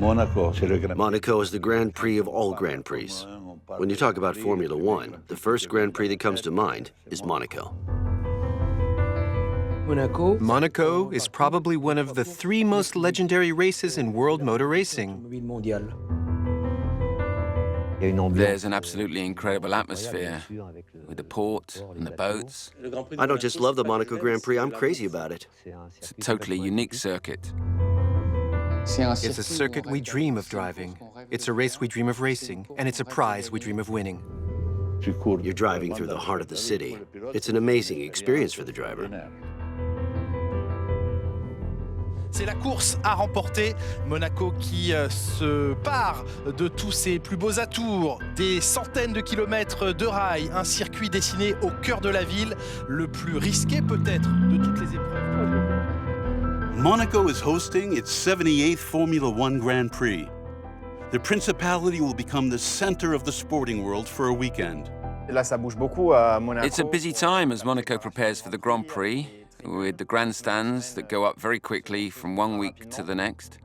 Monaco is the Grand Prix of all Grand Prix. When you talk about Formula One, the first Grand Prix that comes to mind is Monaco. Monaco is probably one of the 3 most legendary races in world motor racing. There's an absolutely incredible atmosphere with the port and the boats. I don't just love the Monaco Grand Prix, I'm crazy about it. It's a totally unique circuit. It's a circuit we dream of driving. It's a race we dream of racing, and it's a prize we dream of winning. You're driving through the heart of the city. It's an amazing experience for the driver. C'est la course à remporter. Monaco qui se part de tous ses plus beaux atours, des centaines de kilomètres de rails, un circuit dessiné au cœur de la ville, le plus risqué peut-être de toutes les épreuves. Monaco is hosting its 78th Formula One Grand Prix. The Principality will become the center of the sporting world for a weekend. It's a busy time as Monaco prepares for the Grand Prix, with the grandstands that go up very quickly from one week to the next.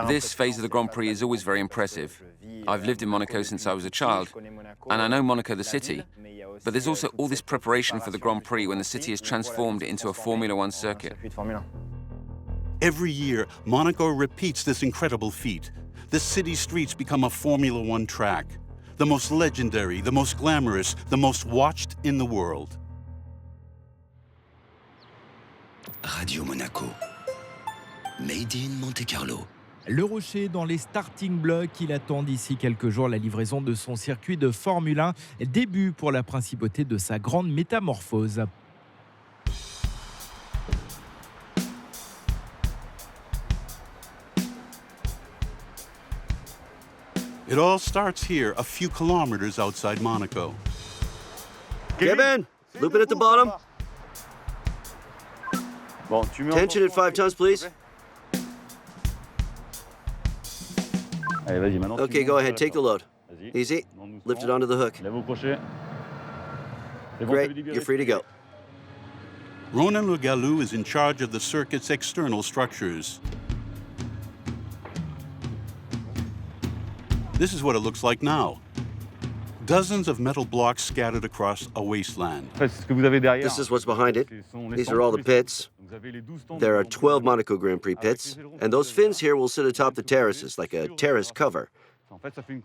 This phase of the Grand Prix is always very impressive. I've lived in Monaco since I was a child, and I know Monaco the city. But there's also all this preparation for the Grand Prix when the city is transformed into a Formula One circuit. Every year, Monaco repeats this incredible feat. The city streets become a Formula One track. The most legendary, the most glamorous, the most watched in the world. Radio Monaco. Made in Monte Carlo. Le Rocher dans les starting blocks, il attend d'ici quelques jours la livraison de son circuit de Formule 1. Début pour la principauté de sa grande métamorphose. It all starts here, a few kilometers outside Monaco. Get in! Loop it at the bottom. Tension at 5 tons, please. Okay, go ahead, take the load. Easy. Lift it onto the hook. Great, you're free to go. Ronan Le Gallou is in charge of the circuit's external structures. This is what it looks like now. Dozens of metal blocks scattered across a wasteland. This is what's behind it. These are all the pits. There are 12 Monaco Grand Prix pits, and those fins here will sit atop the terraces, like a terrace cover.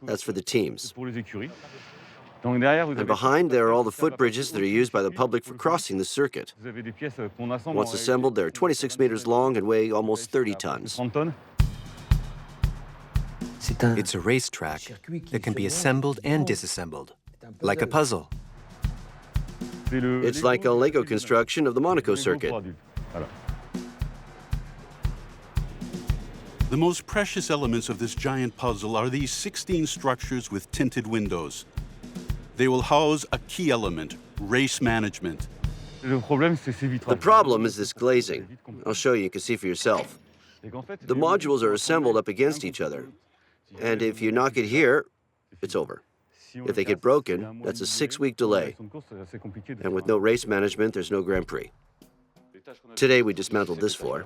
That's for the teams. And behind, there are all the footbridges that are used by the public for crossing the circuit. Once assembled, they're 26 meters long and weigh almost 30 tons. It's a racetrack that can be assembled and disassembled, like a puzzle. It's like a Lego construction of the Monaco circuit. The most precious elements of this giant puzzle are these 16 structures with tinted windows. They will house a key element, race management. The problem is this glazing. I'll show you can see for yourself. The modules are assembled up against each other. And if you knock it here, it's over. If they get broken, that's a 6-week delay. And with no race management, there's no Grand Prix. Today, we dismantled this floor.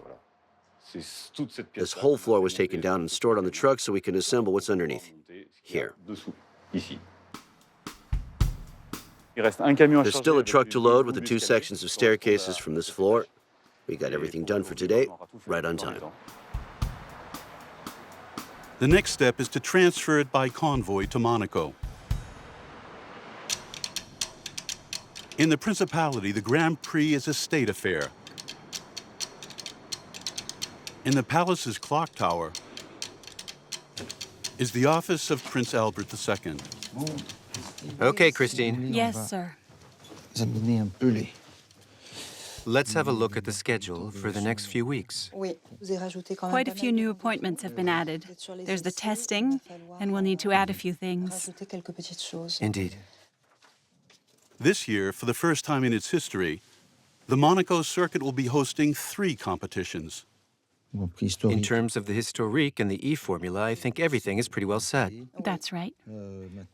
This whole floor was taken down and stored on the truck so we can assemble what's underneath, here. There's still a truck to load with the 2 sections of staircases from this floor. We got everything done for today, right on time. The next step is to transfer it by convoy to Monaco. In the Principality, the Grand Prix is a state affair. In the palace's clock tower is the office of Prince Albert II. Okay, Christine. Yes, sir. Let's have a look at the schedule for the next few weeks. Quite a few new appointments have been added. There's the testing, and we'll need to add a few things. Indeed. This year, for the first time in its history, the Monaco circuit will be hosting 3 competitions. In terms of the historique and the E-formula, I think everything is pretty well set. That's right.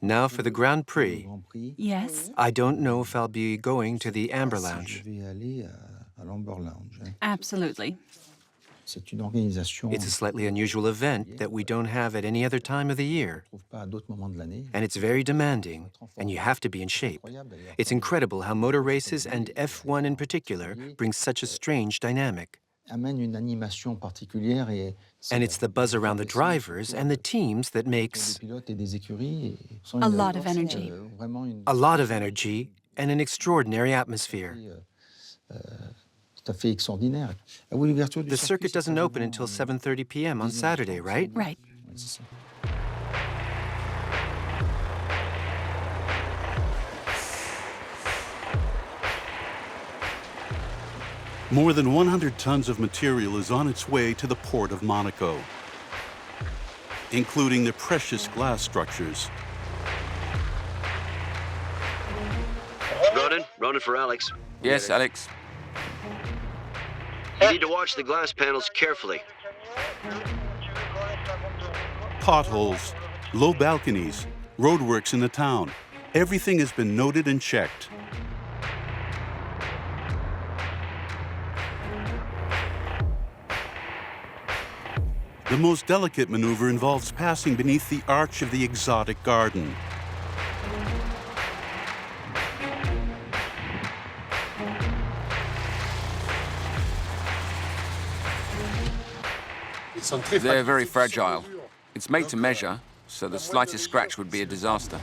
Now for the Grand Prix. Yes. I don't know if I'll be going to the Amber Lounge. Absolutely. It's a slightly unusual event that we don't have at any other time of the year. And it's very demanding, and you have to be in shape. It's incredible how motor races, and F1 in particular, bring such a strange dynamic. And it's the buzz around the drivers and the teams that makes A lot of energy. a lot of energy and an extraordinary atmosphere. The circuit doesn't open until 7:30 p.m. on Saturday, right? Right. More than 100 tons of material is on its way to the port of Monaco, including the precious glass structures. Ronan for Alex. Yes, Alex. You need to watch the glass panels carefully. Potholes, low balconies, roadworks in the town. Everything has been noted and checked. The most delicate maneuver involves passing beneath the arch of the exotic garden. They're very fragile. It's made to measure, so the slightest scratch would be a disaster.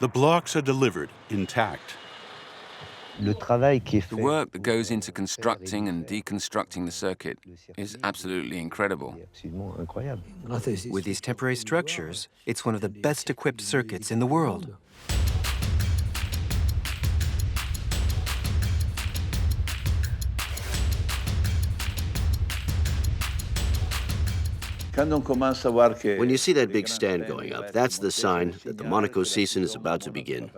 The blocks are delivered intact. The work that goes into constructing and deconstructing the circuit is absolutely incredible. With these temporary structures, it's one of the best equipped circuits in the world. When you see that big stand going up, that's the sign that the Monaco season is about to begin.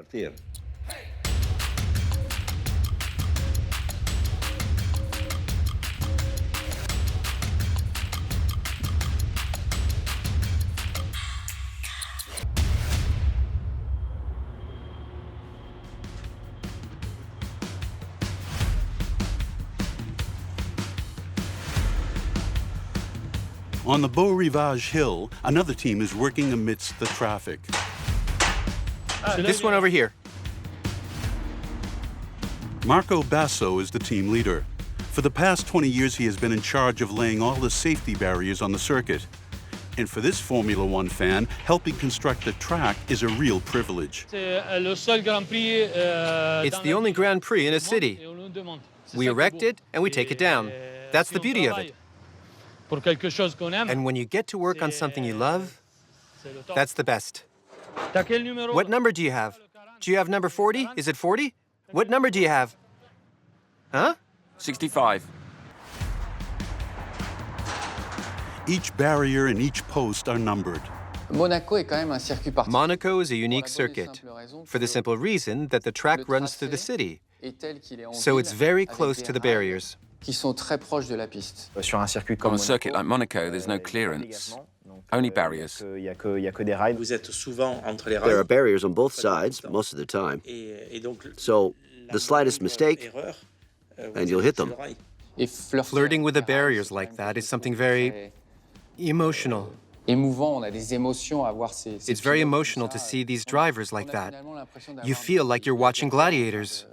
On the Beau Rivage Hill, another team is working amidst the traffic. This one over here. Marco Basso is the team leader. For the past 20 years, he has been in charge of laying all the safety barriers on the circuit. And for this Formula One fan, helping construct the track is a real privilege. It's the only Grand Prix in a city. We erect it and we take it down. That's the beauty of it. And when you get to work on something you love, that's the best. What number do you have? Do you have number 40? Is it 40? What number do you have? Huh? 65. Each barrier and each post are numbered. Monaco is a unique circuit for the simple reason that the track runs through the city. So it's very close to the barriers. On a circuit like Monaco, there's no clearance, only barriers. There are barriers on both sides most of the time. So the slightest mistake, and you'll hit them. Flirting with the barriers like that is something very emotional. It's very emotional to see these drivers like that. You feel like you're watching gladiators.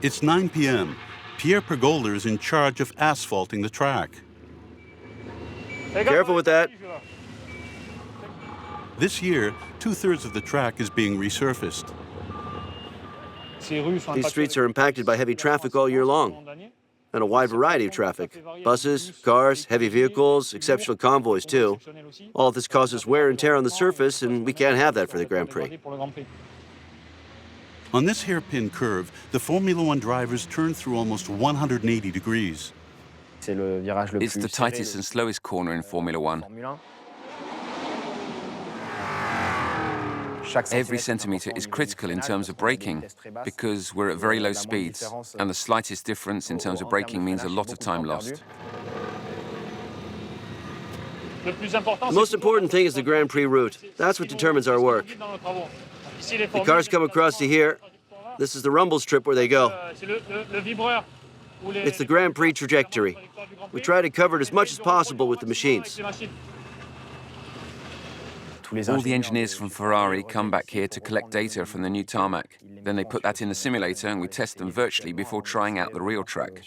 It's 9 p.m. Pierre Pergolder is in charge of asphalting the track. Careful with that. This year, 2/3 of the track is being resurfaced. These streets are impacted by heavy traffic all year long, and a wide variety of traffic. Buses, cars, heavy vehicles, exceptional convoys too. All of this causes wear and tear on the surface, and we can't have that for the Grand Prix. On this hairpin curve, the Formula One drivers turn through almost 180 degrees. It's the tightest and slowest corner in Formula One. Every centimetre is critical in terms of braking because we're at very low speeds, and the slightest difference in terms of braking means a lot of time lost. The most important thing is the Grand Prix route. That's what determines our work. The cars come across to here. This is the rumble strip where they go. It's the Grand Prix trajectory. We try to cover it as much as possible with the machines. All the engineers from Ferrari come back here to collect data from the new tarmac. Then they put that in the simulator and we test them virtually before trying out the real track.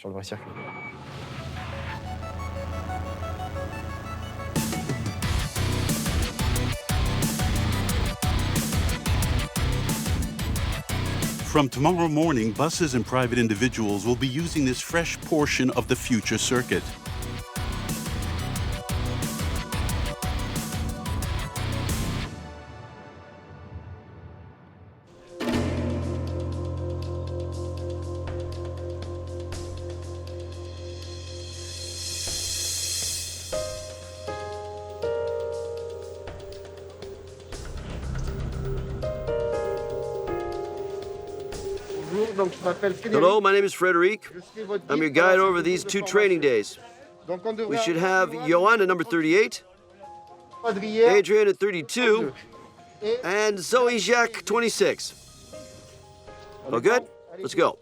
From tomorrow morning, buses and private individuals will be using this fresh portion of the future circuit. Hello, my name is Frederic. I'm your guide over these 2 training days. We should have Johan at number 38, Adrian at 32, and Zoe Jacques 26. All good? Let's go.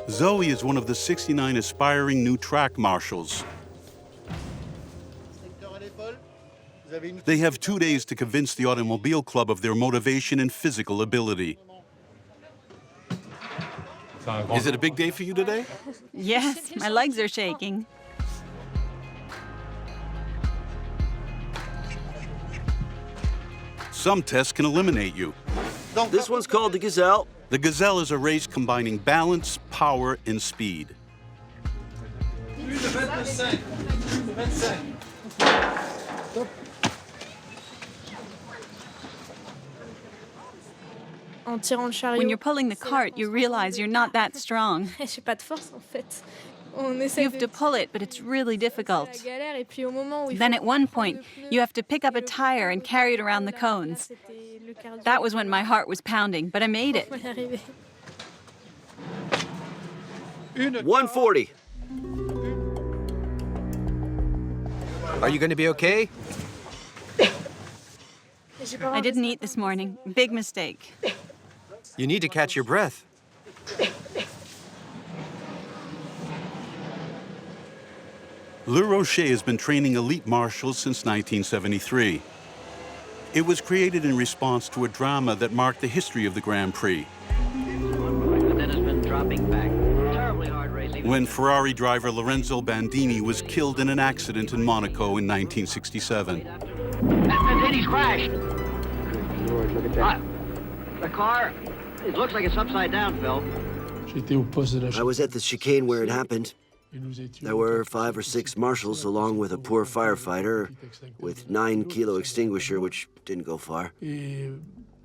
Zoe is one of the 69 aspiring new track marshals. They have 2 days to convince the Automobile Club of their motivation and physical ability. Is it a big day for you today? Yes, my legs are shaking. Some tests can eliminate you. This one's called the Gazelle. The Gazelle is a race combining balance, power, and speed. When you're pulling the cart, you realize you're not that strong. You have to pull it, but it's really difficult. Then at one point, you have to pick up a tire and carry it around the cones. That was when my heart was pounding, but I made it. 140. Are you going to be okay? I didn't eat this morning. Big mistake. You need to catch your breath. Le Rocher has been training elite marshals since 1973. It was created in response to a drama that marked the history of the Grand Prix. When Ferrari driver Lorenzo Bandini was killed in an accident in Monaco in 1967. Bandini's crashed. Good Lord, look at that. The car, it looks like it's upside down, Phil. I was at the chicane where it happened. There were 5 or 6 marshals along with a poor firefighter with 9-kilo extinguisher, which didn't go far.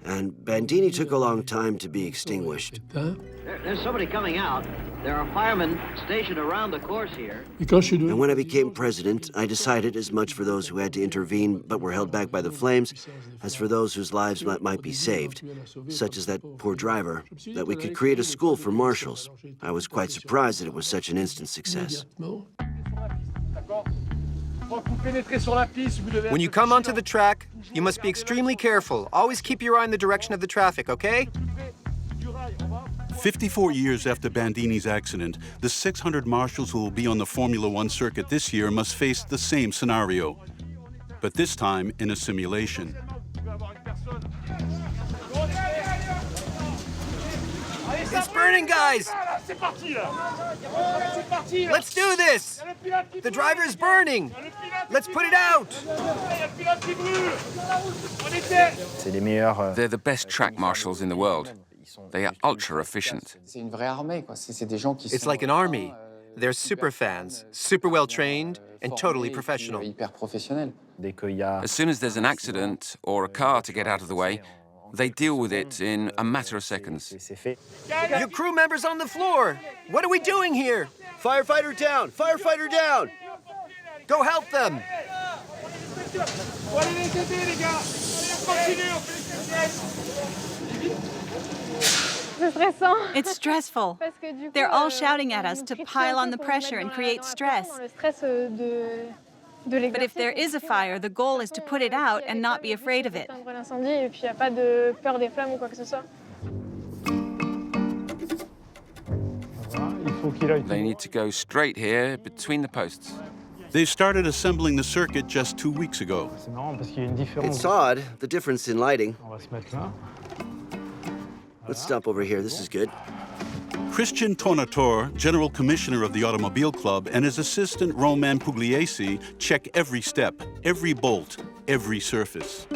And Bandini took a long time to be extinguished. There's somebody coming out. There are firemen stationed around the course here. And when I became president, I decided, as much for those who had to intervene but were held back by the flames, as for those whose lives might be saved, such as that poor driver, that we could create a school for marshals. I was quite surprised that it was such an instant success. When you come onto the track, you must be extremely careful. Always keep your eye in the direction of the traffic, okay? 54 years after Bandini's accident, the 600 marshals who will be on the Formula One circuit this year must face the same scenario, but this time in a simulation. It's burning, guys! Let's do this! The driver is burning! Let's put it out! They're the best track marshals in the world. They are ultra efficient. It's like an army. They're super fans, super well trained, and totally professional. As soon as there's an accident or a car to get out of the way, they deal with it in a matter of seconds. Your crew members on the floor! What are we doing here? Firefighter down! Firefighter down! Go help them! It's stressful. They're all shouting at us to pile on the pressure and create stress. But if there is a fire, the goal is to put it out and not be afraid of it. They need to go straight here between the posts. They started assembling the circuit just 2 weeks ago. It's odd, the difference in lighting. Let's stop over here. This is good. Christian Tornatore, General Commissioner of the Automobile Club, and his assistant Roman Pugliese check every step, every bolt, every surface.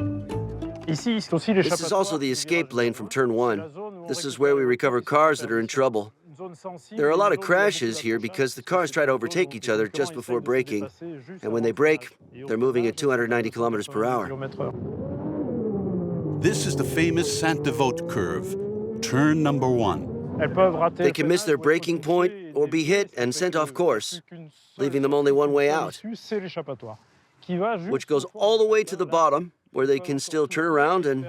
This is also the escape lane from turn 1. This is where we recover cars that are in trouble. There are a lot of crashes here because the cars try to overtake each other just before braking. And when they brake, they're moving at 290 kilometers per hour. This is the famous Saint-Devote curve, turn number 1. They can miss their braking point or be hit and sent off course, leaving them only one way out, which goes all the way to the bottom, where they can still turn around and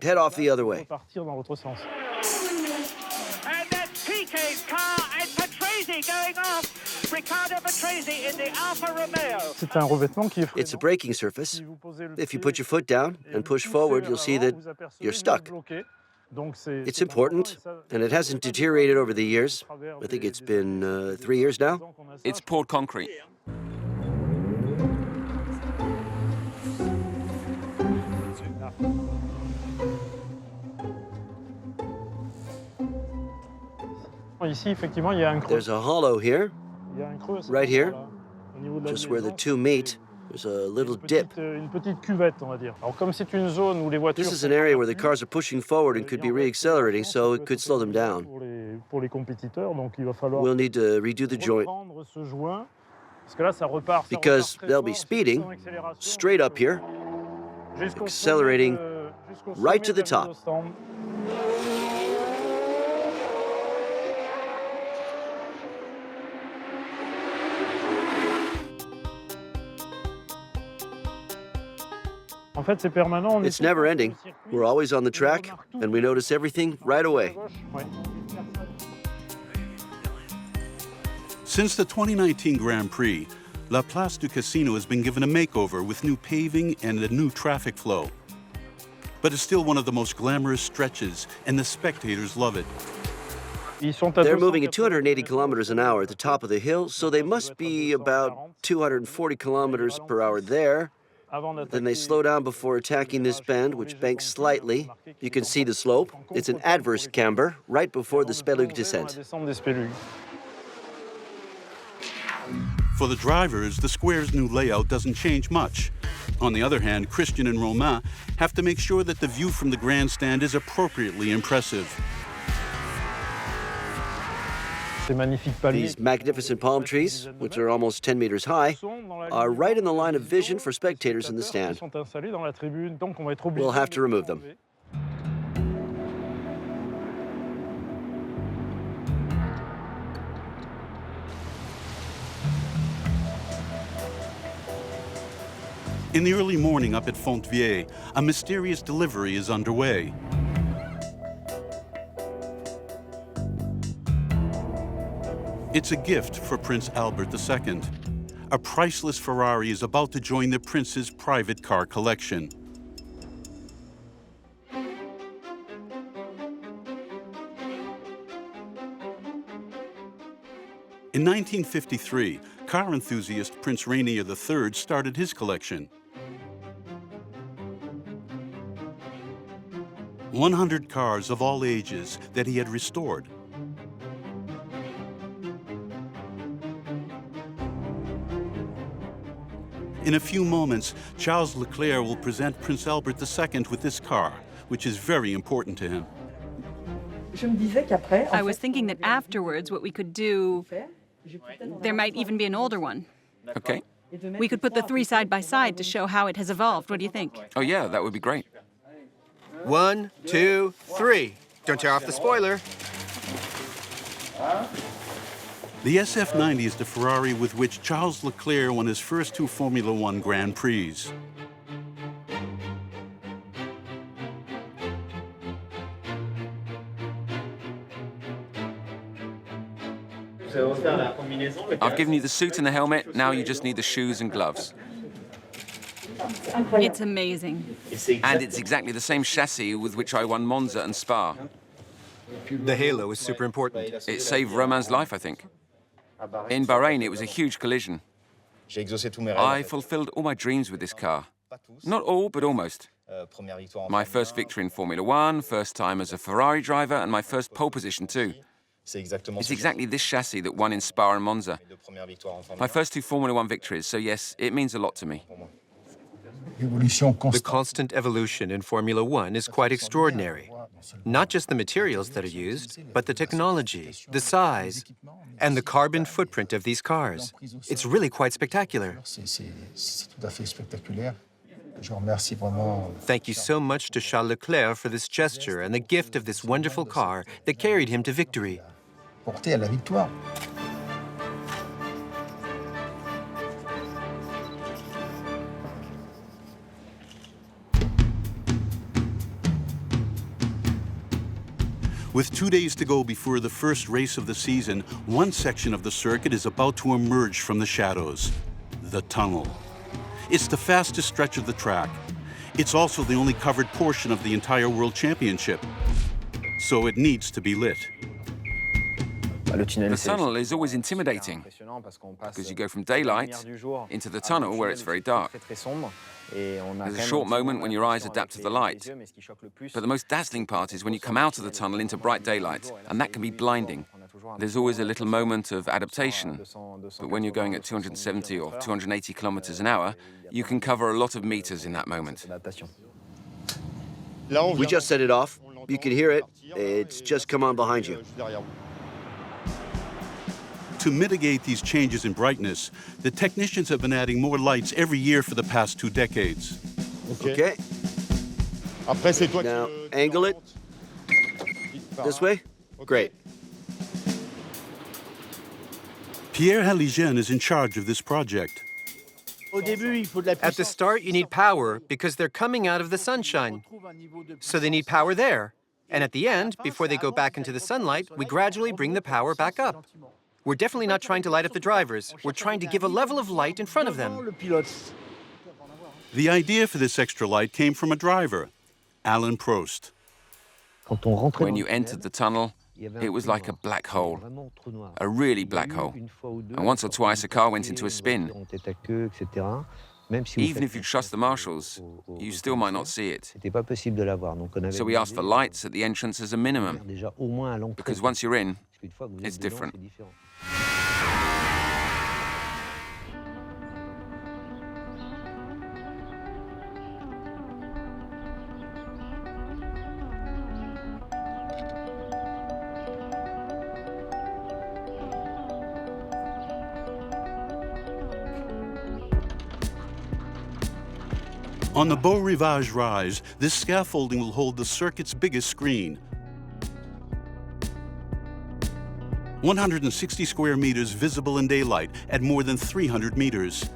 head off the other way. And that's PK's car and Patrese going off. Riccardo Patrese in the Alfa Romeo. It's a braking surface. If you put your foot down and push forward, you'll see that you're stuck. It's important, and it hasn't deteriorated over the years. I think it's been 3 years now. It's poured concrete. There's a hollow here, right here, just where the two meet. There's a little dip. This is an area where the cars are pushing forward and could be re-accelerating, so it could slow them down. We'll need to redo the joint because they'll be speeding straight up here, accelerating right to the top. It's never ending. We're always on the track, and we notice everything right away. Since the 2019 Grand Prix, La Place du Casino has been given a makeover with new paving and a new traffic flow. But it's still one of the most glamorous stretches, and the spectators love it. They're moving at 280 kilometers an hour at the top of the hill, so they must be about 240 kilometers per hour there. Then they slow down before attacking this bend, which banks slightly. You can see the slope. It's an adverse camber right before the Spelug descent. For the drivers, the square's new layout doesn't change much. On the other hand, Christian and Romain have to make sure that the view from the grandstand is appropriately impressive. These magnificent palm trees, which are almost 10 meters high, are right in the line of vision for spectators in the stand. We'll have to remove them. In the early morning up at Fontvieille, a mysterious delivery is underway. It's a gift for Prince Albert II. A priceless Ferrari is about to join the prince's private car collection. In 1953, car enthusiast Prince Rainier III started his collection. 100 cars of all ages that he had restored. In a few moments, Charles Leclerc will present Prince Albert II with this car, which is very important to him. I was thinking that afterwards, what we could do, there might even be an older one. Okay. We could put the three side by side to show how it has evolved. What do you think? Oh, yeah, that would be great. 1, 2, 3. Don't tear off the spoiler. The SF90 is the Ferrari with which Charles Leclerc won his first 2 Formula One Grand Prix. I've given you the suit and the helmet, now you just need the shoes and gloves. It's amazing. And it's exactly the same chassis with which I won Monza and Spa. The halo is super important. It saved Romain's life, I think. In Bahrain, it was a huge collision. I fulfilled all my dreams with this car. Not all, but almost. My first victory in Formula One, first time as a Ferrari driver, and my first pole position too. It's exactly this chassis that won in Spa and Monza. My first 2 Formula One victories, so yes, it means a lot to me. The constant evolution in Formula One is quite extraordinary. Not just the materials that are used, but the technology, the size, and the carbon footprint of these cars. It's really quite spectacular. Thank you so much to Charles Leclerc for this gesture and the gift of this wonderful car that carried him to victory. With 2 days to go before the first race of the season, one section of the circuit is about to emerge from the shadows, the tunnel. It's the fastest stretch of the track. It's also the only covered portion of the entire World Championship, so it needs to be lit. The tunnel is always intimidating because you go from daylight into the tunnel where it's very dark. There's a short moment when your eyes adapt to the light, but the most dazzling part is when you come out of the tunnel into bright daylight, and that can be blinding. There's always a little moment of adaptation, but when you're going at 270 or 280 kilometers an hour, you can cover a lot of meters in that moment. We just set it off. You can hear it. It's just come on behind you. To mitigate these changes in brightness, the technicians have been adding more lights every year for the past 2 decades. Okay. Now, angle it. This way? Great. Pierre Haligène is in charge of this project. At the start, you need power because they're coming out of the sunshine. So they need power there. And at the end, before they go back into the sunlight, we gradually bring the power back up. We're definitely not trying to light up the drivers. We're trying to give a level of light in front of them. The idea for this extra light came from a driver, Alain Prost. When you entered the tunnel, it was like a black hole, a really black hole. And once or twice a car went into a spin. Even if you trust the marshals, you still might not see it. So we asked for lights at the entrance as a minimum, because once you're in, it's different. On the Beau Rivage rise, this scaffolding will hold the circuit's biggest screen. 160 square meters visible in daylight at more than 300 meters.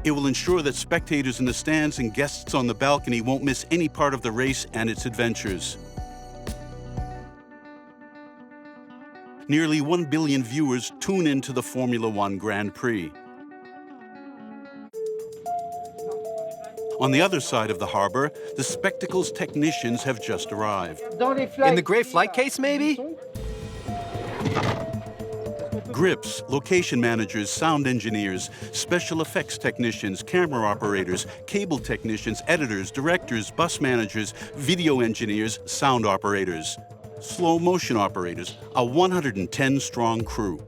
It will ensure that spectators in the stands and guests on the balcony won't miss any part of the race and its adventures. Nearly 1 billion viewers tune into the Formula One Grand Prix. On the other side of the harbor, the spectacle's technicians have just arrived. In the gray flight case, maybe? Grips, location managers, sound engineers, special effects technicians, camera operators, cable technicians, editors, directors, bus managers, video engineers, sound operators, slow motion operators, a 110-strong crew.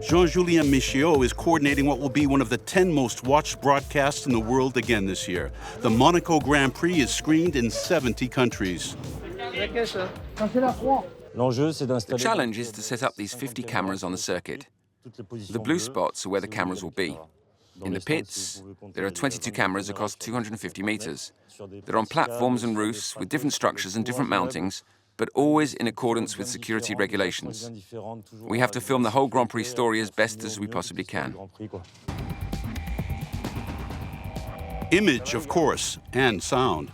Jean-Julien Michiot is coordinating what will be one of the 10 most watched broadcasts in the world again this year. The Monaco Grand Prix is screened in 70 countries. The challenge is to set up these 50 cameras on the circuit. The blue spots are where the cameras will be. In the pits, there are 22 cameras across 250 meters. They're on platforms and roofs with different structures and different mountings, but always in accordance with security regulations. We have to film the whole Grand Prix story as best as we possibly can. Image, of course, and sound.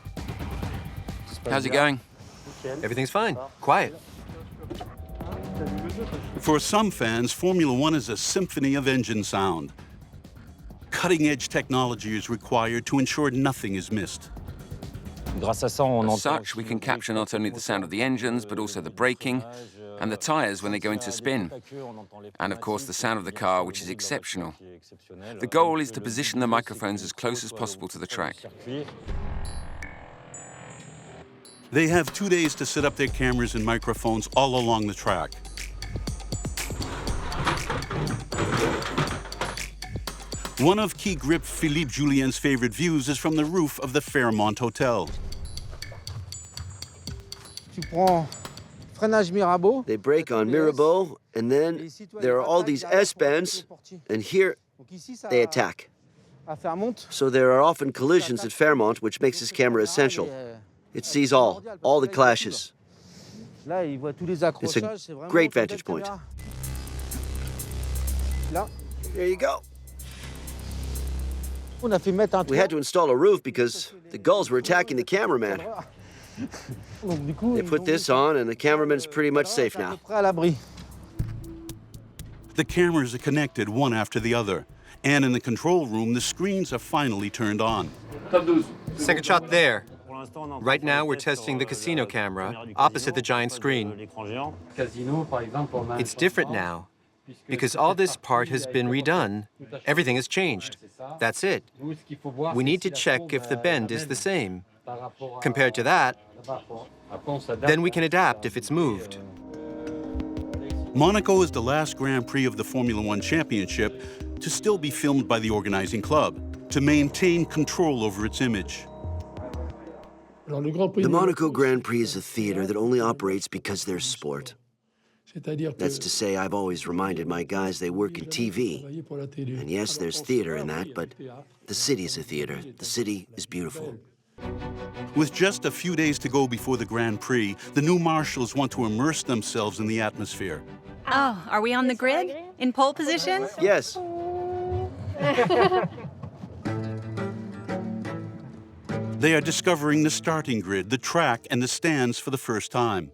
How's it going? Everything's fine. Quiet. For some fans, Formula One is a symphony of engine sound. Cutting-edge technology is required to ensure nothing is missed. As such, we can capture not only the sound of the engines, but also the braking and the tires when they go into spin. And of course, the sound of the car, which is exceptional. The goal is to position the microphones as close as possible to the track. They have 2 days to set up their cameras and microphones all along the track. One of key grip Philippe Julien's favorite views is from the roof of the Fairmont Hotel. They brake on Mirabeau, and then there are all these S-bends, and here they attack. So there are often collisions at Fairmont, which makes this camera essential. It sees all the clashes. It's a great vantage point. There you go. We had to install a roof because the gulls were attacking the cameraman. They put this on, and the cameraman's pretty much safe now. The cameras are connected one after the other. And in the control room, the screens are finally turned on. Second shot there. Right now, we're testing the casino camera opposite the giant screen. It's different now, because all this part has been redone. Everything has changed. That's it. We need to check if the bend is the same. Compared to that, then we can adapt if it's moved. Monaco is the last Grand Prix of the Formula One Championship to still be filmed by the organizing club, to maintain control over its image. The Monaco Grand Prix is a theater that only operates because there's sport. That's to say, I've always reminded my guys they work in TV. And yes, there's theater in that, but the city is a theater. The city is beautiful. With just a few days to go before the Grand Prix, the new marshals want to immerse themselves in the atmosphere. Oh, are we on the grid? In pole position? Yes. They are discovering the starting grid, the track, and the stands for the first time.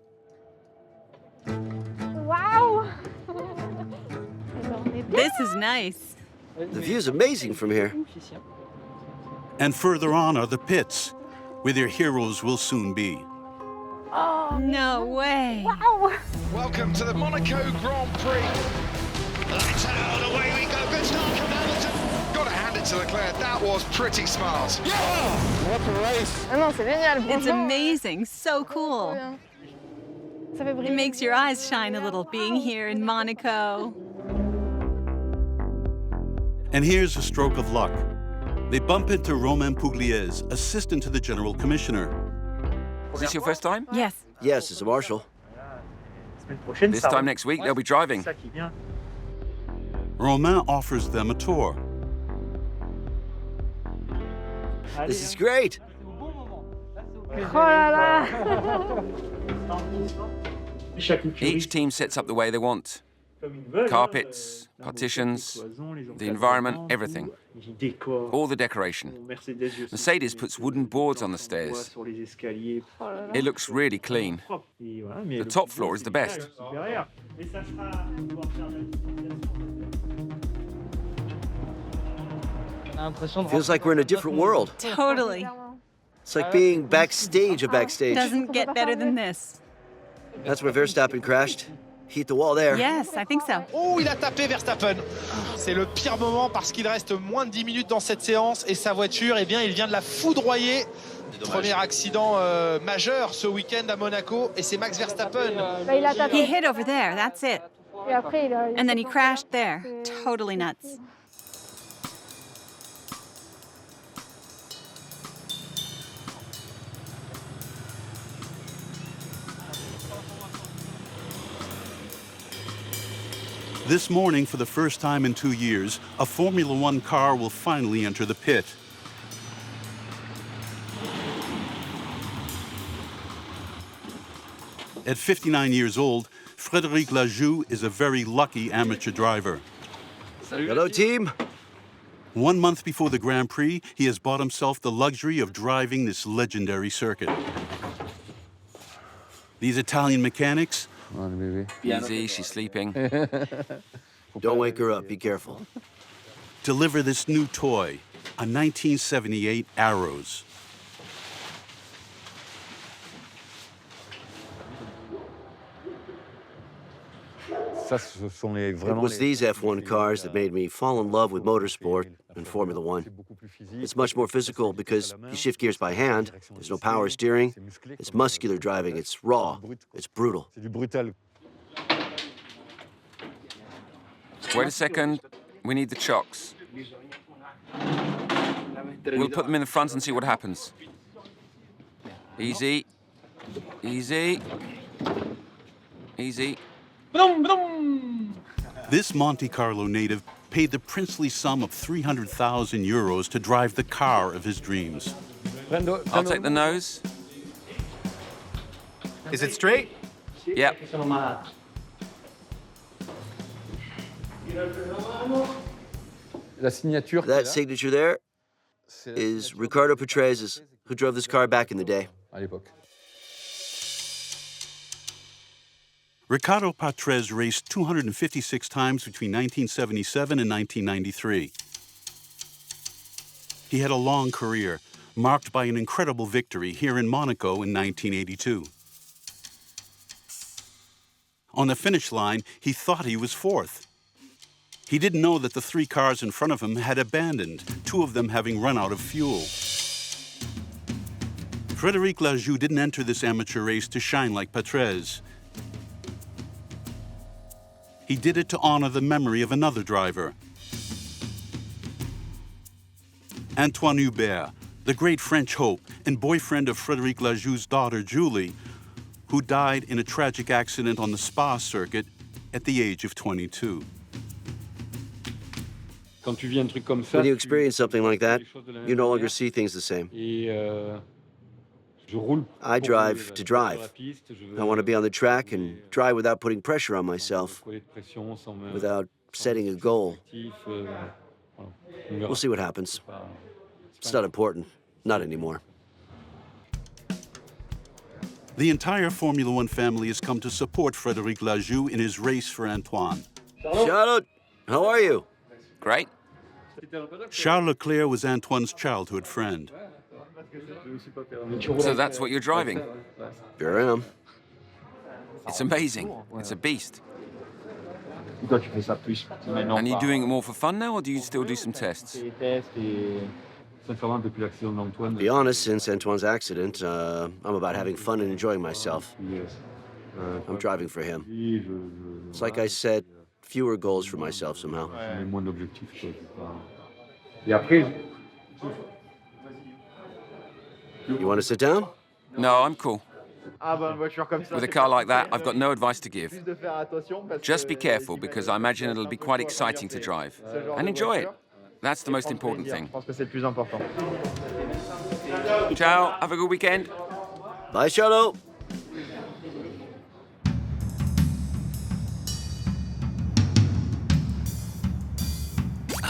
Wow! This is nice. The view's amazing from here. And further on are the pits, where their heroes will soon be. Oh, no way. Wow! Welcome to the Monaco Grand Prix. Lights out, away we go. Good start from Hamilton. Got to hand it to Leclerc. That was pretty smart. Yeah! What a race! Ah non, c'est génial. It's amazing. So cool. It makes your eyes shine a little being here in Monaco. And here's a stroke of luck. They bump into Romain Pugliese, assistant to the general commissioner. Is this your first time? Yes. Yes, as a marshal. This time next week, they'll be driving. Romain offers them a tour. This is great. Oh là là! Each team sets up the way they want. Carpets, partitions, the environment, everything. All the decoration. Mercedes puts wooden boards on the stairs. It looks really clean. The top floor is the best. Feels like we're in a different world. Totally. It's like being backstage of backstage. Doesn't get better than this. That's where Verstappen crashed. Hit the wall there. Yes, I think so. Oh, il a tapé Verstappen. C'est le pire moment parce qu'il reste moins de 10 minutes dans cette séance et sa voiture, eh bien, il vient de la foudroyer. Premier accident majeur ce week-end à Monaco et c'est Max Verstappen. Il a tapé. He hit over there, that's it. Et après, il a... And then he crashed there. Totally nuts. This morning, for the first time in 2 years, a Formula One car will finally enter the pit. At 59 years old, Frédéric Lajoux is a very lucky amateur driver. Hello, team. 1 month before the Grand Prix, he has bought himself the luxury of driving this legendary circuit. These Italian mechanics Easy, she's sleeping. Don't wake her up, be careful. Deliver this new toy, a 1978 Arrows. It was these F1 cars that made me fall in love with motorsport and Formula One. It's much more physical because you shift gears by hand, there's no power steering, it's muscular driving, it's raw, it's brutal. Wait a second, we need the chocks. We'll put them in the front and see what happens. Easy, easy, easy. This Monte Carlo native paid the princely sum of 300,000 euros to drive the car of his dreams. I'll take the nose. Is it straight? Yep. That signature there is Riccardo Patrese's, who drove this car back in the day. Riccardo Patrese raced 256 times between 1977 and 1993. He had a long career, marked by an incredible victory here in Monaco in 1982. On the finish line, he thought he was fourth. He didn't know that the three cars in front of him had abandoned, two of them having run out of fuel. Frédéric Lajou didn't enter this amateur race to shine like Patrese. He did it to honor the memory of another driver, Antoine Hubert, the great French hope and boyfriend of Frédéric Lajou's daughter, Julie, who died in a tragic accident on the Spa circuit at the age of 22. When you experience something like that, you no longer see things the same. I drive to drive. I want to be on the track and drive without putting pressure on myself, without setting a goal. We'll see what happens. It's not important. Not anymore. The entire Formula One family has come to support Frédéric Lajou in his race for Antoine. Charlotte, how are you? Great. Charles Leclerc was Antoine's childhood friend. So that's what you're driving? Sure am. It's amazing. It's a beast. And you're doing it more for fun now, or do you still do some tests? To be honest, since Antoine's accident, I'm about having fun and enjoying myself. I'm driving for him. It's like I set fewer goals for myself somehow. You want to sit down? No, I'm cool. With a car like that, I've got no advice to give. Just be careful, because I imagine it'll be quite exciting to drive. And enjoy it. That's the most important thing. Ciao, have a good weekend. Bye, Charlotte.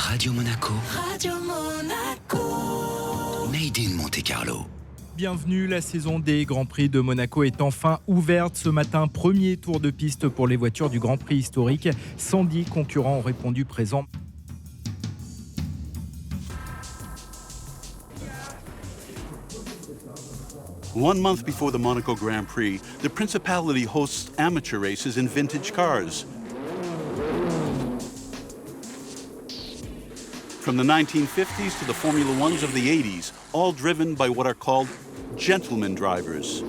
Radio Monaco. Radio Monaco. Made in Monte Carlo. Bienvenue, la saison des Grands Prix de Monaco est enfin ouverte. Ce matin, premier tour de piste pour les voitures du Grand Prix historique. 110 concurrents ont répondu présents. One month before the Monaco Grand Prix, the Principality hosts amateur races in vintage cars. From the 1950s to the Formula Ones of the 80s, all driven by what are called gentleman drivers.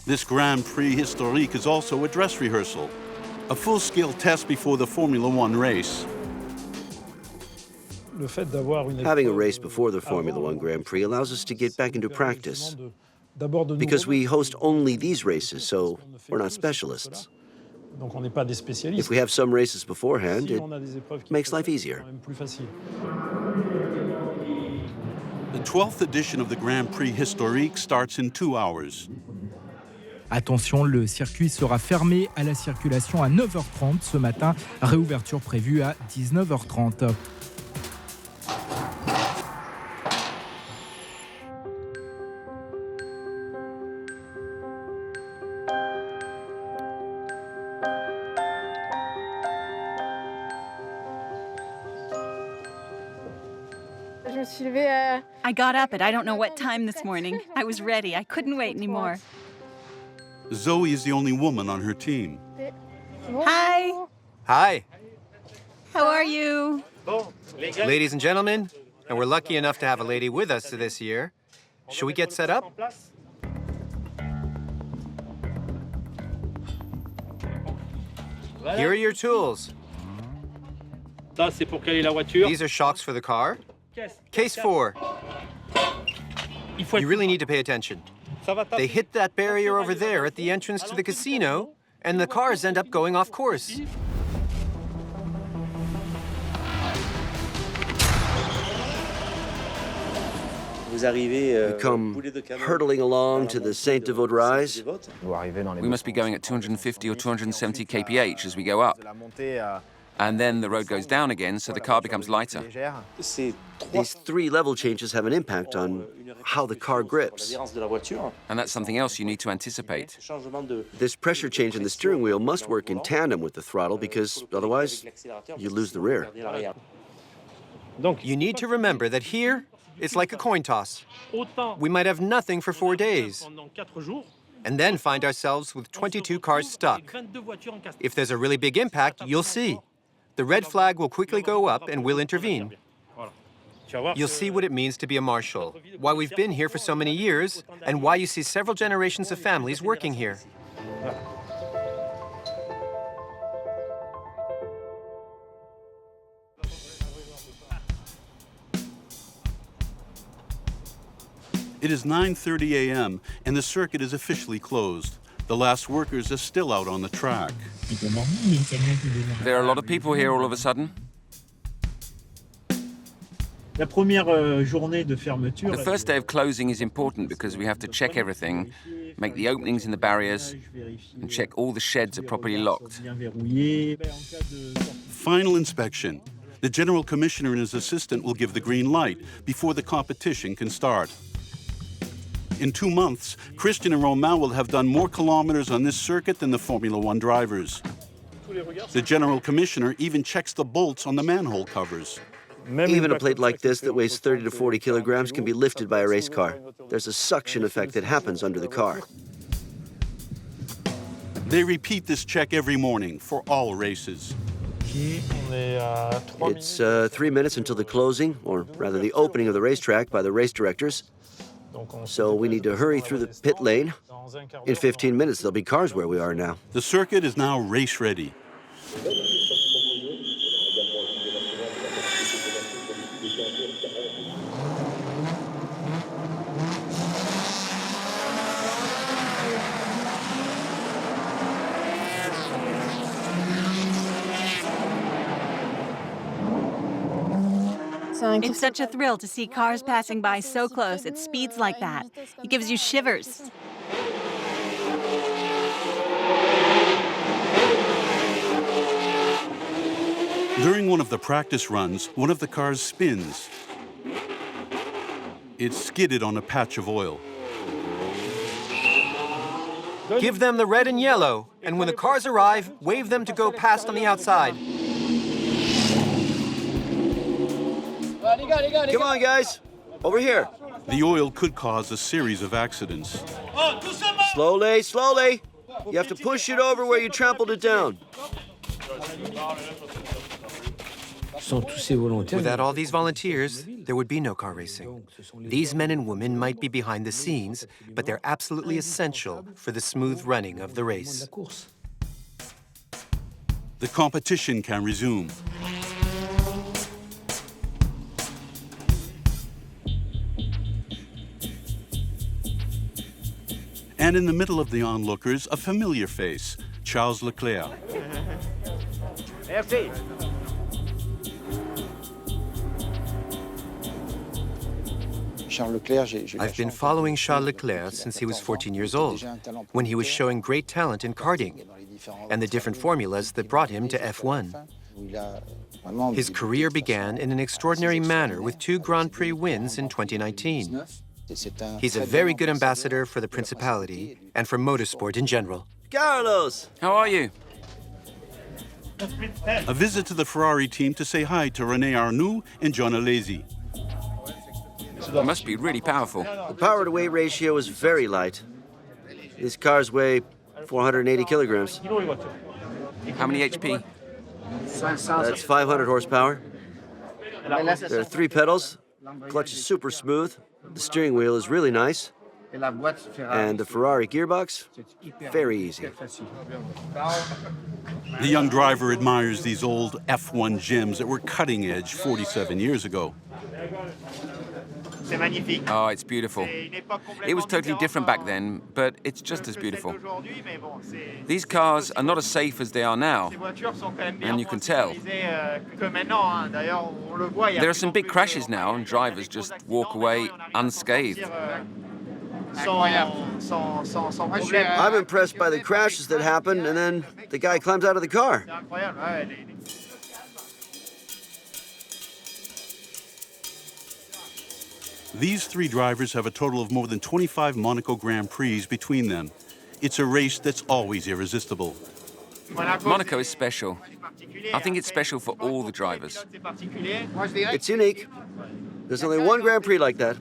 This Grand Prix historique is also a dress rehearsal, a full-scale test before the Formula One race. Having a race before the Formula One Grand Prix allows us to get back into practice, because we host only these races, so we're not specialists. If we have some races beforehand, it makes life easier. The 12th edition of the Grand Prix Historique starts in 2 hours. Attention, le circuit sera fermé à la circulation à 9h30 ce matin. Réouverture prévue à 19h30. me suis levée. I got up at I don't know what time this morning. I was ready. I couldn't wait anymore. Zoe is the only woman on her team. Hi. Hi. How are you? Ladies and gentlemen, and we're lucky enough to have a lady with us this year. Should we get set up? Here are your tools. These are shocks for the car. Case 4. You really need to pay attention. They hit that barrier over there at the entrance to the casino, and the cars end up going off course. You come hurtling along to the Saint Devote Rise. We must be going at 250 or 270 kph as we go up. And then the road goes down again, so the car becomes lighter. These 3 level changes have an impact on how the car grips. And that's something else you need to anticipate. This pressure change in the steering wheel must work in tandem with the throttle because otherwise you lose the rear. You need to remember that here, it's like a coin toss. We might have nothing for 4 days, and then find ourselves with 22 cars stuck. If there's a really big impact, you'll see. The red flag will quickly go up and we'll intervene. You'll see what it means to be a marshal, why we've been here for so many years, and why you see several generations of families working here. It is 9:30 a.m. and the circuit is officially closed. The last workers are still out on the track. There are a lot of people here all of a sudden. La première journée de fermeture. The first day of closing is important because we have to check everything, make the openings in the barriers, and check all the sheds are properly locked. Final inspection. The General Commissioner and his assistant will give the green light before the competition can start. In 2 months, Christian and Romain will have done more kilometers on this circuit than the Formula One drivers. The General Commissioner even checks the bolts on the manhole covers. Even a plate like this that weighs 30 to 40 kilograms can be lifted by a race car. There's a suction effect that happens under the car. They repeat this check every morning for all races. It's 3 minutes until the closing, or rather the opening of the racetrack by the race directors. So we need to hurry through the pit lane. In 15 minutes, there'll be cars where we are now. The circuit is now race ready. It's such a thrill to see cars passing by so close at speeds like that. It gives you shivers. During one of the practice runs, one of the cars spins. It skidded on a patch of oil. Give them the red and yellow, and when the cars arrive, wave them to go past on the outside. Come on, guys. Over here. The oil could cause a series of accidents. Slowly, slowly. You have to push it over where you trampled it down. Without all these volunteers, there would be no car racing. These men and women might be behind the scenes, but they're absolutely essential for the smooth running of the race. The competition can resume. And in the middle of the onlookers, a familiar face, Charles Leclerc. Merci. I've been following Charles Leclerc since he was 14 years old, when he was showing great talent in karting and the different formulas that brought him to F1. His career began in an extraordinary manner with 2 Grand Prix wins in 2019. He's a very good ambassador for the Principality and for motorsport in general. Carlos! How are you? A visit to the Ferrari team to say hi to René Arnoux and John Alesi. It must be really powerful. The power-to-weight ratio is very light. These cars weigh 480 kilograms. How many HP? That's 500 horsepower. There are 3 pedals. Clutch is super smooth. The steering wheel is really nice. And the Ferrari gearbox, very easy. The young driver admires these old F1 gems that were cutting edge 47 years ago. Oh, it's beautiful. It was totally different back then, but it's just as beautiful. These cars are not as safe as they are now, and you can tell. There are some big crashes now, and drivers just walk away unscathed. I'm impressed by the crashes that happen, and then the guy climbs out of the car. These 3 drivers have a total of more than 25 Monaco Grand Prix between them. It's a race that's always irresistible. Monaco is special. I think it's special for all the drivers. It's unique. There's only one Grand Prix like that.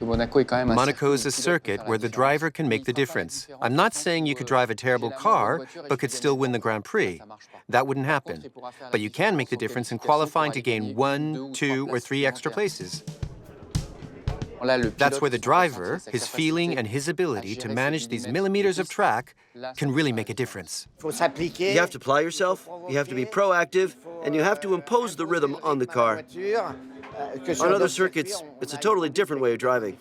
Monaco is a circuit where the driver can make the difference. I'm not saying you could drive a terrible car, but could still win the Grand Prix. That wouldn't happen. But you can make the difference in qualifying to gain 1, 2, or 3 extra places. That's where the driver, his feeling and his ability to manage these millimeters of track can really make a difference. You have to apply yourself, you have to be proactive, and you have to impose the rhythm on the car. On other circuits, it's a totally different way of driving.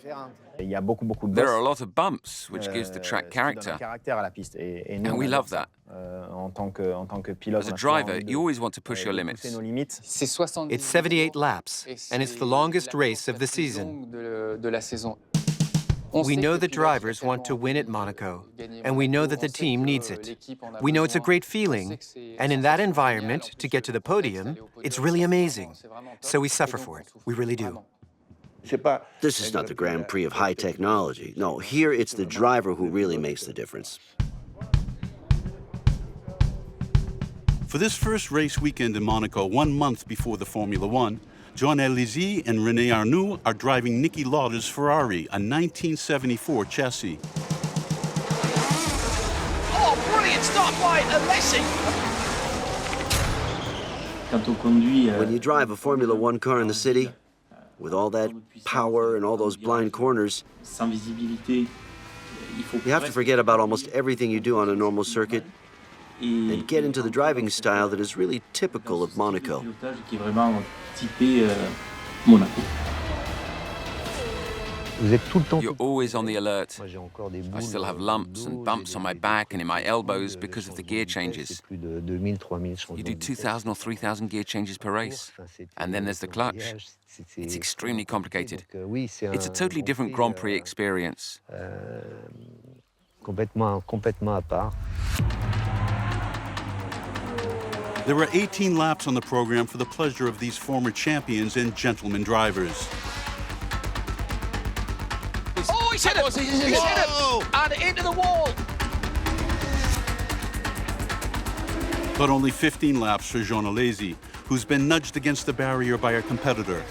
There are a lot of bumps, which gives the track character. And we love that. As a driver, you always want to push your limits. It's 78 laps, and it's the longest race of the season. We know that drivers want to win at Monaco, and we know that the team needs it. We know it's a great feeling, and in that environment, to get to the podium, it's really amazing. So we suffer for it, we really do. This is not the Grand Prix of high technology. No, here it's the driver who really makes the difference. For this first race weekend in Monaco, 1 month before the Formula One, John Elisi and René Arnoux are driving Niki Lauda's Ferrari, a 1974 chassis. Oh, brilliant start by Alessi! When you drive a Formula One car in the city, with all that power and all those blind corners, you have to forget about almost everything you do on a normal circuit and get into the driving style that is really typical of Monaco. You're always on the alert. I still have lumps and bumps on my back and in my elbows because of the gear changes. You do 2,000 or 3,000 gear changes per race. And then there's the clutch. It's extremely complicated. It's a totally different Grand Prix experience. There were 18 laps on the program for the pleasure of these former champions and gentlemen drivers. Oh, he's hit him! He's hit him! And into the wall! But only 15 laps for Jean Alesi, who's been nudged against the barrier by a competitor.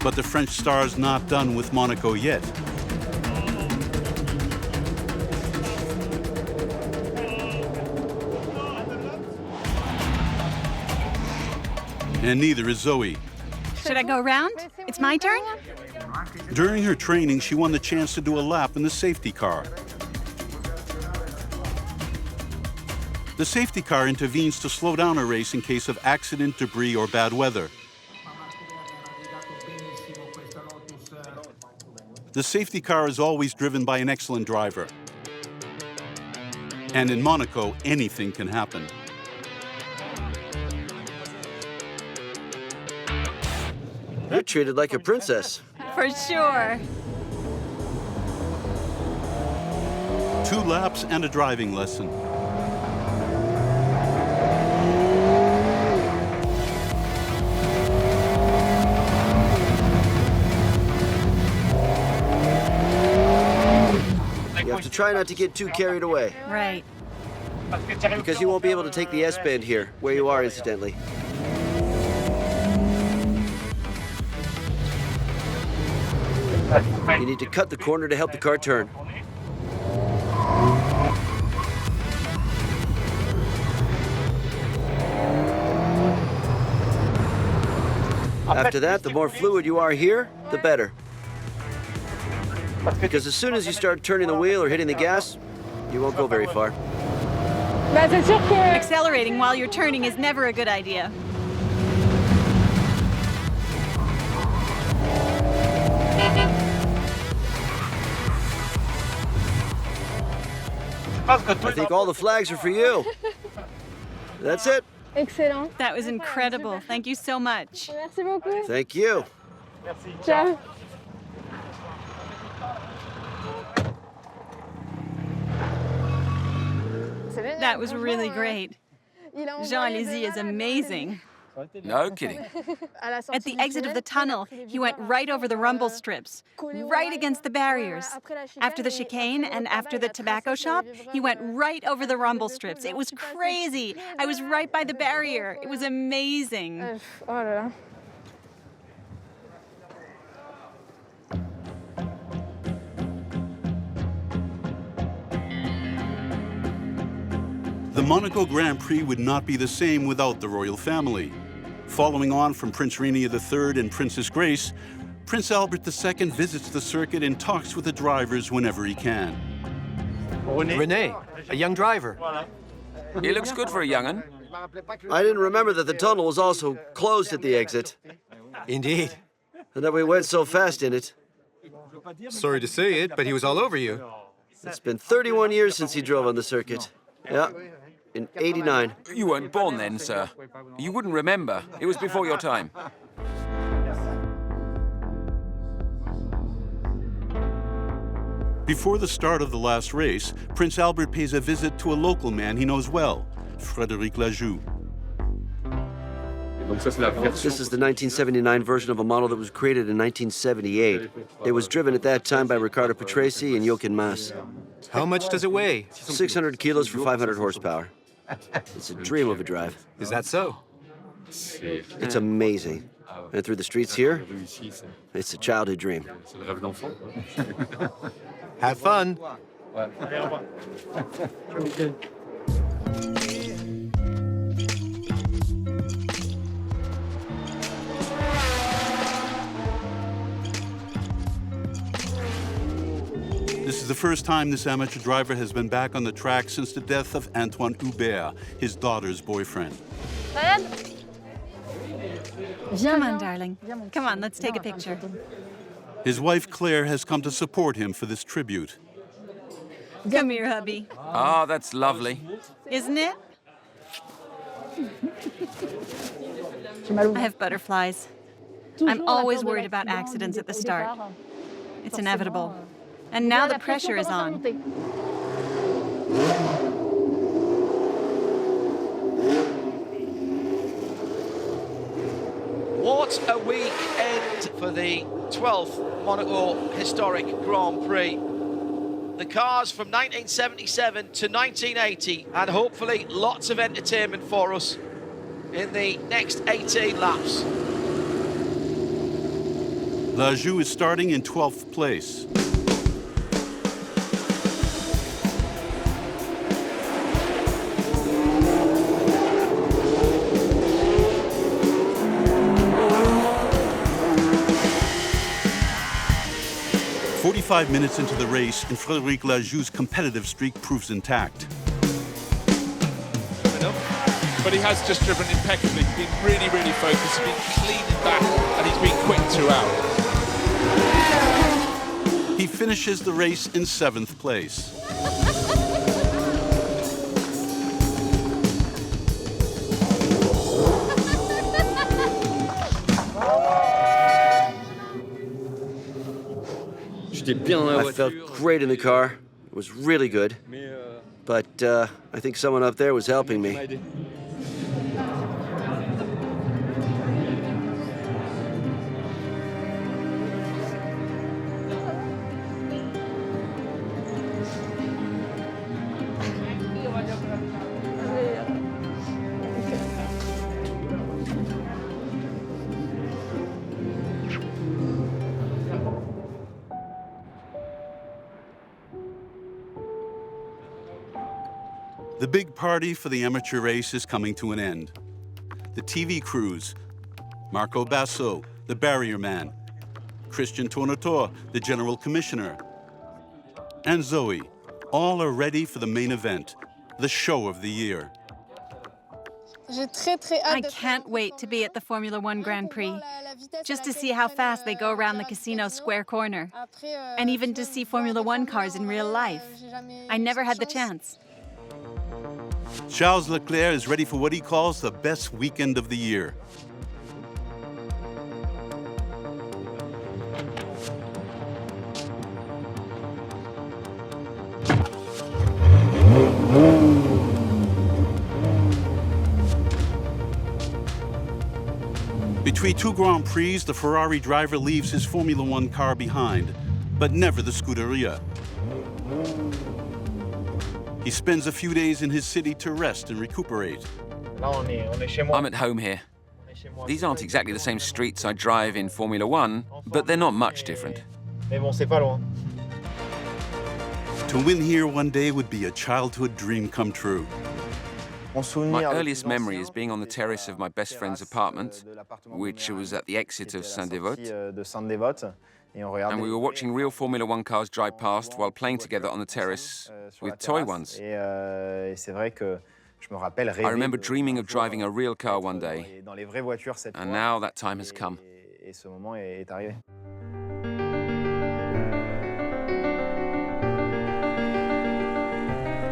But the French star's not done with Monaco yet. And neither is Zoe. Should I go around? It's my turn? During her training, she won the chance to do a lap in the safety car. The safety car intervenes to slow down a race in case of accident, debris, or bad weather. The safety car is always driven by an excellent driver. And in Monaco, anything can happen. You're treated like a princess. For sure. 2 laps and a driving lesson. You have to try not to get too carried away. Right. Because you won't be able to take the S-bend here, where you are, incidentally. You need to cut the corner to help the car turn. After that, the more fluid you are here, the better. Because as soon as you start turning the wheel or hitting the gas, you won't go very far. Accelerating while you're turning is never a good idea. I think all the flags are for you. That's it. Excellent. That was incredible. Thank you so much. Merci beaucoup. Thank you. Ciao. That was really great. Jean Lézy is amazing. No kidding. At the exit of the tunnel, he went right over the rumble strips, right against the barriers. After the chicane and after the tobacco shop, he went right over the rumble strips. It was crazy. I was right by the barrier. It was amazing. Oh là là. The Monaco Grand Prix would not be the same without the royal family. Following on from Prince Rainier III and Princess Grace, Prince Albert II visits the circuit and talks with the drivers whenever he can. René, a young driver. He looks good for a young'un. I didn't remember that the tunnel was also closed at the exit, Indeed. and that we went so fast in it. Sorry to say it, but he was all over you. It's been 31 years since he drove on the circuit. Yeah, in '89. You weren't born then, sir. You wouldn't remember. It was before your time. Before the start of the last race, Prince Albert pays a visit to a local man he knows well, Frédéric Lajoux. This is the 1979 version of a model that was created in 1978. It was driven at that time by Riccardo Patrese and Jochen Mass. How much does it weigh? 600 kilos for 500 horsepower. It's a dream of a drive. Is that so? It's amazing. And through the streets here, it's a childhood dream. Have fun. This is the first time this amateur driver has been back on the track since the death of Antoine Hubert, his daughter's boyfriend. Come on, darling. Come on, let's take a picture. His wife Claire has come to support him for this tribute. Come here, hubby. Ah, that's lovely. Isn't it? I have butterflies. I'm always worried about accidents at the start. It's inevitable. And now the pressure is on. What a weekend for the 12th Monaco Historic Grand Prix. The cars from 1977 to 1980, and hopefully lots of entertainment for us in the next 18 laps. Lajoux is starting in 12th place. Five minutes into the race, and Frédéric Lajoux's competitive streak proves intact. But he has just driven impeccably. He's been really, really focused. He's been clean in back, and he's been quick throughout. He finishes the race in 7th place. I felt great in the car. It was really good. But I think someone up there was helping me. The big party for the amateur race is coming to an end. The TV crews, Marco Basso, the barrier man, Christian Tornator, the general commissioner, and Zoe, all are ready for the main event, the show of the year. I can't wait to be at the Formula One Grand Prix, just to see how fast they go around the casino square corner, and even to see Formula One cars in real life. I never had the chance. Charles Leclerc is ready for what he calls the best weekend of the year. Between two Grand Prix, the Ferrari driver leaves his Formula One car behind, but never the Scuderia. He spends a few days in his city to rest and recuperate. I'm at home here. These aren't exactly the same streets I drive in Formula One, but they're not much different. To win here one day would be a childhood dream come true. My earliest memory is being on the terrace of my best friend's apartment, which was at the exit of Saint-Devote. And we were watching real Formula One cars drive past while playing together on the terrace with toy ones. I remember dreaming of driving a real car one day, and now that time has come.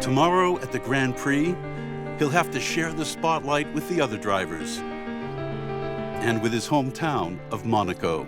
Tomorrow at the Grand Prix, he'll have to share the spotlight with the other drivers and with his hometown of Monaco.